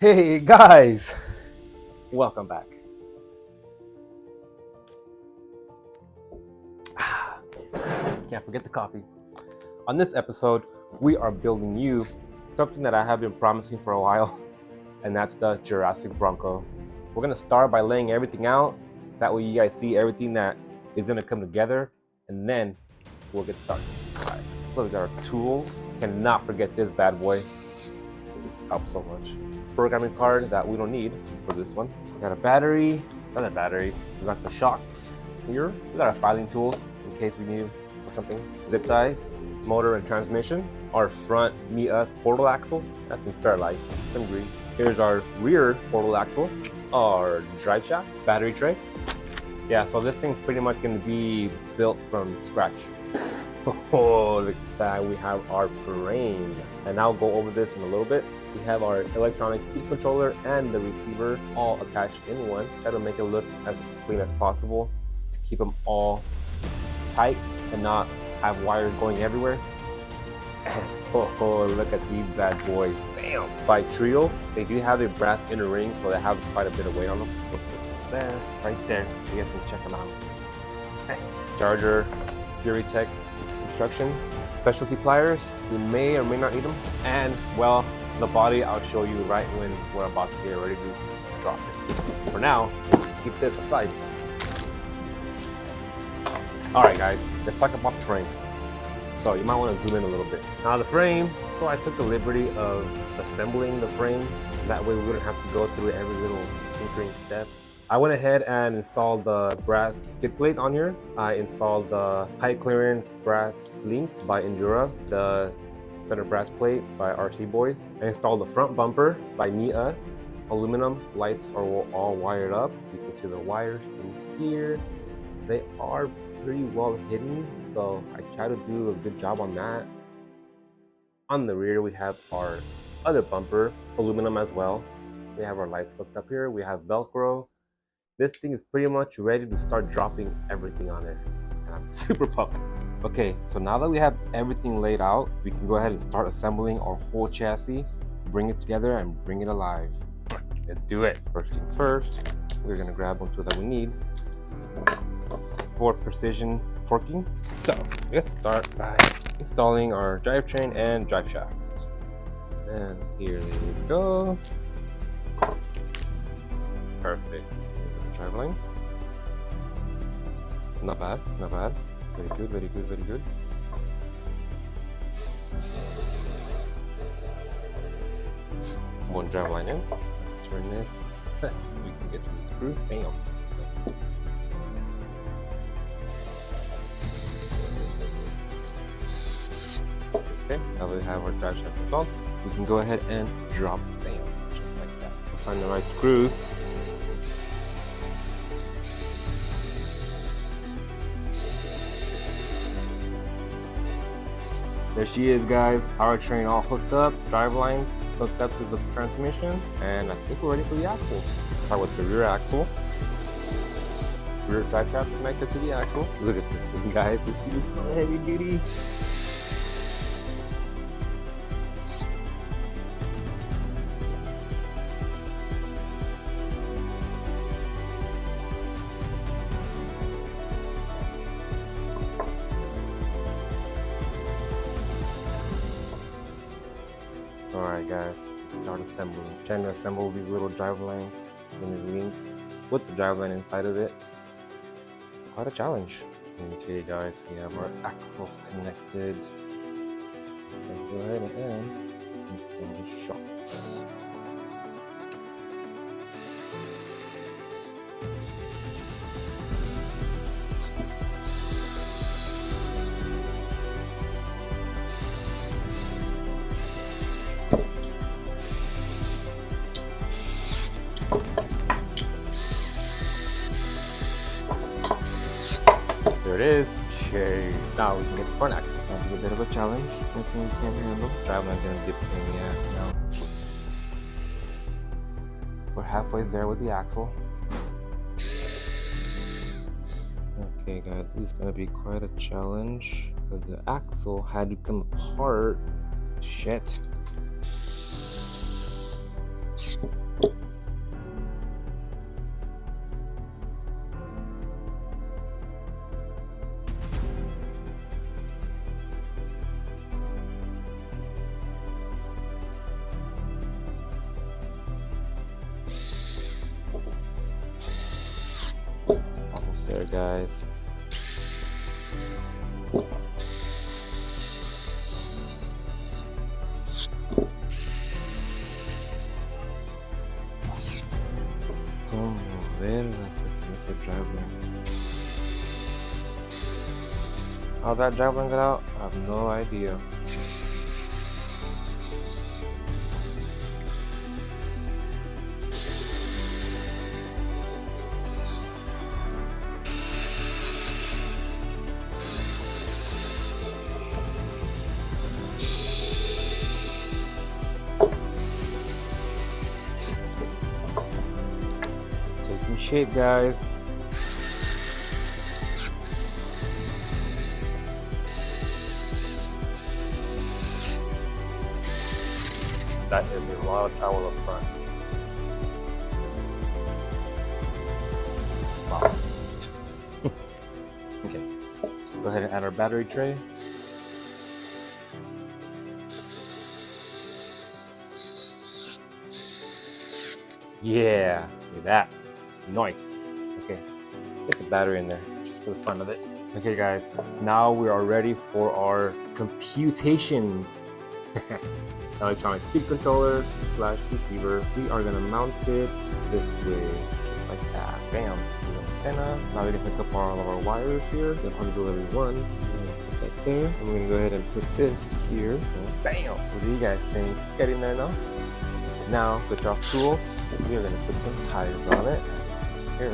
Hey guys, welcome back. Can't forget the coffee. On this episode, we are building you something that I have been promising for a while, and that's the Jurassic Bronco. We're gonna start by laying everything out. That way you guys see everything that is gonna come together, and then we'll get started. All right, so we got our tools. Cannot forget this bad boy. Helps so much. Programming card that we don't need for this one. We got a battery, another battery. We got the shocks here. We got our filing tools in case we need them for something. Zip ties, motor and transmission. Our front us portal axle. That's some spare lights, some green. Here's our rear portal axle, our drive shaft, battery tray. Yeah, so this thing's pretty much going to be built from scratch. Oh, look at that. We have our frame. And I'll go over this in a little bit. We have our electronic speed controller and the receiver all attached in one. Try to make it look as clean as possible to keep them all tight and not have wires going everywhere. And oh, look at these bad boys. Bam! By Trio, they do have a brass inner ring, so they have quite a bit of weight on them. There, right there, so you guys can check them out. Charger, Fury Tech instructions, specialty pliers, you may or may not need them, and well, the body I'll show you right when we're about to get ready to drop it. For now, keep this aside. Alright guys, let's talk about the frame. So you might want to zoom in a little bit. Now the frame, so I took the liberty of assembling the frame. That way we wouldn't have to go through every little tinkering step. I went ahead and installed the brass skid plate on here. I installed the high clearance brass links by Endura, the center brass plate by RC Boys. I installed the front bumper by us. Aluminum lights are all wired up. You can see the wires in here. They are pretty well hidden, so I try to do a good job on that. On the rear, we have our other bumper, aluminum as well. We have our lights hooked up here. We have Velcro. This thing is pretty much ready to start dropping everything on it, and I'm super pumped. Okay, so now that we have everything laid out, we can go ahead and start assembling our whole chassis, bring it together, and bring it alive. Let's do it. First things first, we're gonna grab one tool that we need for precision torquing. So let's start by installing our drivetrain and drive shaft. And here we go. Perfect. Driveline. Not bad, not bad. Very good, very good, very good. One driveline in. Turn this. We can get to the screw. Bam. Okay, now that we have our drive shaft installed, we can go ahead and drop. Bam. Just like that. We'll find the right screws. There she is, guys. Powertrain all hooked up, drive lines hooked up to the transmission, and I think we're ready for the axle. Start with the rear axle. Rear drive shaft connected to the axle. Look at this thing, guys. This thing is so heavy duty. Alright guys, let's start assembling. I'm trying to assemble these little drive lines and these links with the drive line inside of it. It's quite a challenge. Okay guys, we have our axles connected. Let's go ahead and install the shocks. There it is. Okay. Now we can get the front axle. That'll be a bit of a challenge. Nothing we can't handle. Driveline gonna dip in the ass now. We're halfway there with the axle. Okay guys, this is gonna be quite a challenge because the axle had to come apart. Shit. Almost there, guys. Como ver esse driveline? How that driveline got out? I have no idea. It's taking shape, guys. That is a lot of travel up front. Wow. Okay, let's go ahead and add our battery tray. Yeah, look at that. Nice. Okay, get the battery in there just for the fun of it. Okay guys, now we are ready for our computations. Electronic speed controller / receiver. We are gonna mount it this way, just like that. Bam. Antenna. Now we can hook up all of our wires here. The auxiliary one. Put that there. And we're gonna go ahead and put this here. Bam. What do you guys think? It's getting there now. Now, switch off tools. We are gonna put some tires on it. Here.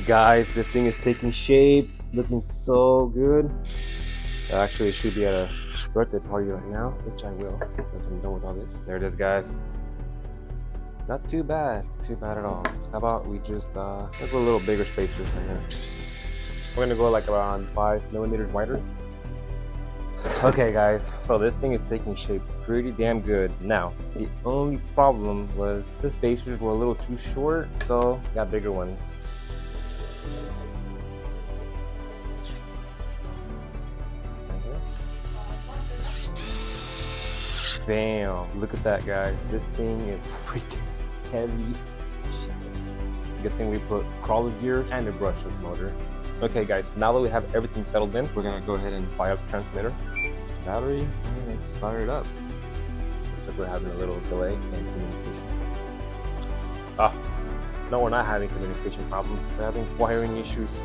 Guys, this thing is taking shape, looking so good. Actually, it should be at a birthday party right now, which I will once I'm done with all this. There it is, guys. Not too bad at all. How about we just let's go a little bigger spacers right here. We're gonna go like around 5 millimeters wider. Okay guys, so this thing is taking shape pretty damn good. Now, the only problem was the spacers were a little too short, so got bigger ones. Bam, look at that guys. This thing is freaking heavy. Shit. Good thing we put crawler gears and a brushless motor. Okay guys, now that we have everything settled in, we're gonna go ahead and fire up the transmitter. Just the battery, and let's fire it up. Looks like we're having a little delay in communication. Ah, no, we're not having communication problems. We're having wiring issues.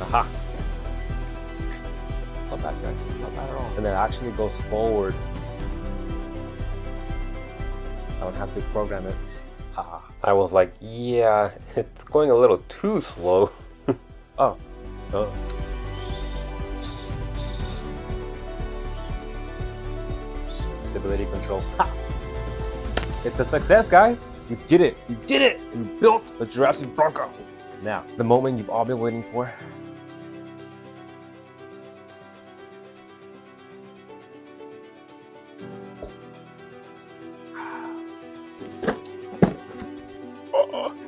Aha. Not bad guys, not bad at all. And it actually goes forward. I would have to program it. Haha. I was like, yeah, it's going a little too slow. Oh. Stability control. Ha! It's a success, guys. You did it. You did it. You built a Jurassic Bronco. Now, the moment you've all been waiting for.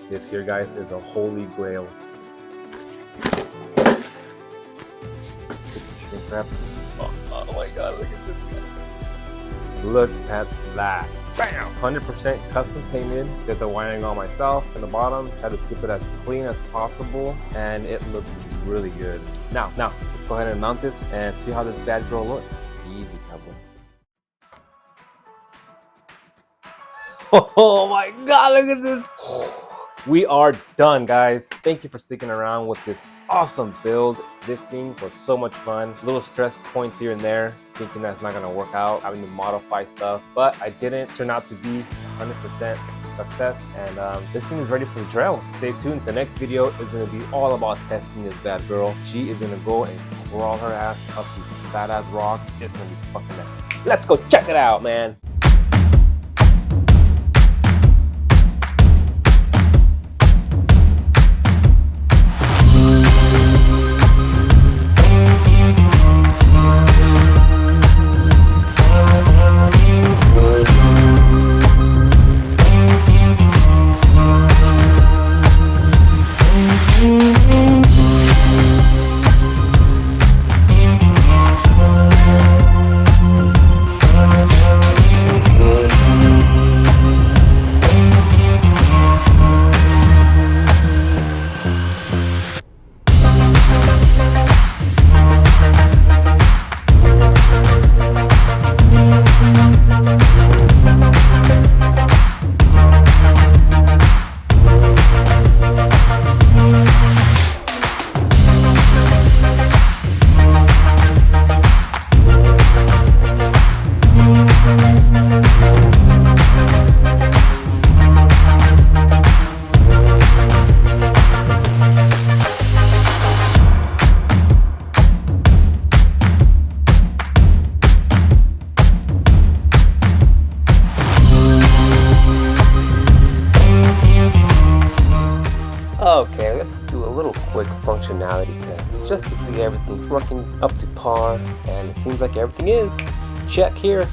This here, guys, is a holy grail. Shrink wrap. Oh my god, look at this guy. Look at that. Bam! 100% custom painted. Did the wiring all myself in the bottom. Try to keep it as clean as possible. And it looks really good. Now, let's go ahead and mount this and see how this bad girl looks. Easy, cowboy. Oh my god, look at this. We are done, guys. Thank you for sticking around with this awesome build. This thing was so much fun. Little stress points here and there, thinking that's not gonna work out, having to modify stuff, but I didn't turn out to be 100% success. And this thing is ready for the trails. Stay tuned. The next video is gonna be all about testing this bad girl. She is gonna go and crawl her ass up these badass rocks. It's gonna be fucking epic. Let's go check it out, man. Okay, let's do a little quick functionality test just to see everything's working up to par, and it seems like everything is. Check here.